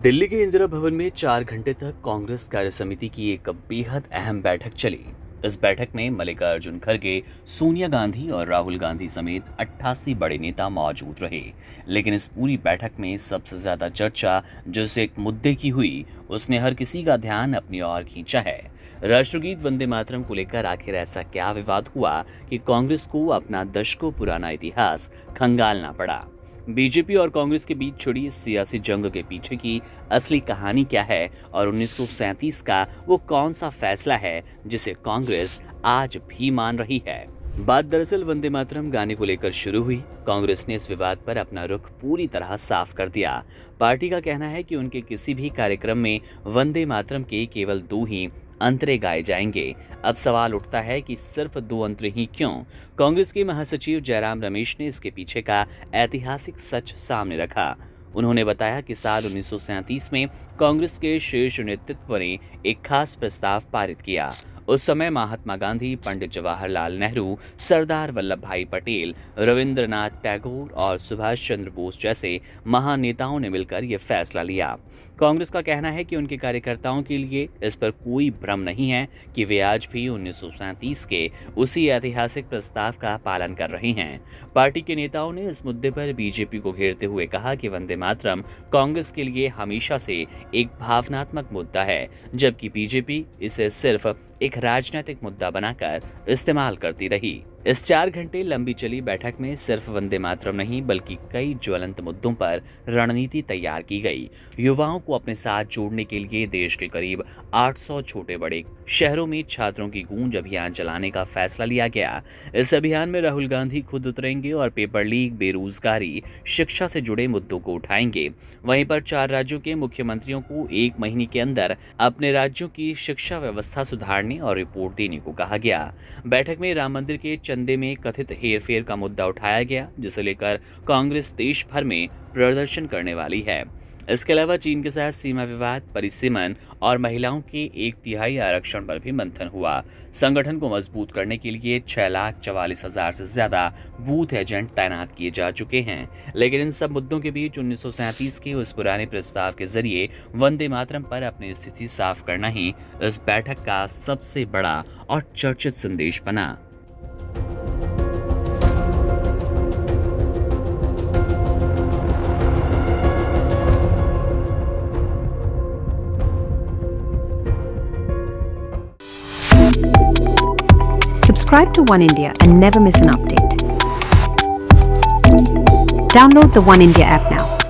दिल्ली के इंदिरा भवन में 4 घंटे तक कांग्रेस कार्य समिति की एक बेहद अहम बैठक चली। इस बैठक में मल्लिकार्जुन खड़गे, सोनिया गांधी और राहुल गांधी समेत 88 बड़े नेता मौजूद रहे। लेकिन इस पूरी बैठक में सबसे ज्यादा चर्चा जिस एक मुद्दे की हुई, उसने हर किसी का ध्यान अपनी ओर खींचा है। राष्ट्रगीत वंदे मातरम को लेकर आखिर ऐसा क्या विवाद हुआ कि कांग्रेस को अपना दशकों पुराना इतिहास खंगालना पड़ा। बीजेपी और कांग्रेस के बीच छिड़ी इस सियासी जंग के पीछे की असली कहानी क्या है और 1937 का वो कौन सा फैसला है जिसे कांग्रेस आज भी मान रही है। बात दरअसल वंदे मातरम गाने को लेकर शुरू हुई। कांग्रेस ने इस विवाद पर अपना रुख पूरी तरह साफ कर दिया। पार्टी का कहना है कि उनके किसी भी कार्यक्रम में वंदे मातरम के केवल 2 ही अंतरे गाए जाएंगे। अब सवाल उठता है कि सिर्फ 2 अंतरे ही क्यों? कांग्रेस के महासचिव जयराम रमेश ने इसके पीछे का ऐतिहासिक सच सामने रखा। उन्होंने बताया कि साल 1937 में कांग्रेस के शीर्ष नेतृत्व ने एक खास प्रस्ताव पारित किया। उस समय महात्मा गांधी, पंडित जवाहरलाल नेहरू, सरदार वल्लभ भाई पटेल, रविंद्रनाथ टैगोर और सुभाष चंद्र बोस जैसे महान नेताओं ने मिलकर यह फैसला लिया। कांग्रेस का कहना है कि उनके कार्यकर्ताओं के लिए इस पर कोई भ्रम नहीं है कि वे आज भी 1937 के उसी ऐतिहासिक प्रस्ताव का पालन कर रहे हैं। पार्टी के नेताओं ने इस मुद्दे पर बीजेपी को घेरते हुए कहा कि वंदे मातरम कांग्रेस के लिए हमेशा से एक भावनात्मक मुद्दा है, जबकि बीजेपी इसे सिर्फ एक राजनीतिक मुद्दा बनाकर इस्तेमाल करती रही। इस 4 घंटे लंबी चली बैठक में सिर्फ वंदे मातरम नहीं बल्कि कई ज्वलंत मुद्दों पर रणनीति तैयार की गई। युवाओं को अपने साथ जोड़ने के लिए देश के करीब 800 छोटे बड़े शहरों में छात्रों की गूंज अभियान चलाने का फैसला लिया गया। इस अभियान में राहुल गांधी खुद उतरेंगे और पेपर लीक, बेरोजगारी, शिक्षा से जुड़े मुद्दों को उठाएंगे। वहीं पर 4 राज्यों के मुख्यमंत्रियों को 1 महीने के अंदर अपने राज्यों की शिक्षा व्यवस्था सुधारने और रिपोर्ट देने को कहा गया। बैठक में राम मंदिर के चंदे में कथित हेरफेर का मुद्दा उठाया गया, जिसे लेकर कांग्रेस देश भर में प्रदर्शन करने वाली है। इसके अलावा चीन के साथ सीमा विवाद, परिसीमन और महिलाओं के 1/3 आरक्षण पर भी मंथन हुआ। संगठन को मजबूत करने के लिए 6,44,000 से ज्यादा बूथ एजेंट तैनात किए जा चुके हैं। लेकिन इन सब मुद्दों के बीच 1937 के उस पुराने प्रस्ताव के जरिए वंदे मातरम पर अपनी स्थिति साफ करना ही इस बैठक का सबसे बड़ा और चर्चित संदेश बना। Subscribe to One India and never miss an update. Download the One India app now.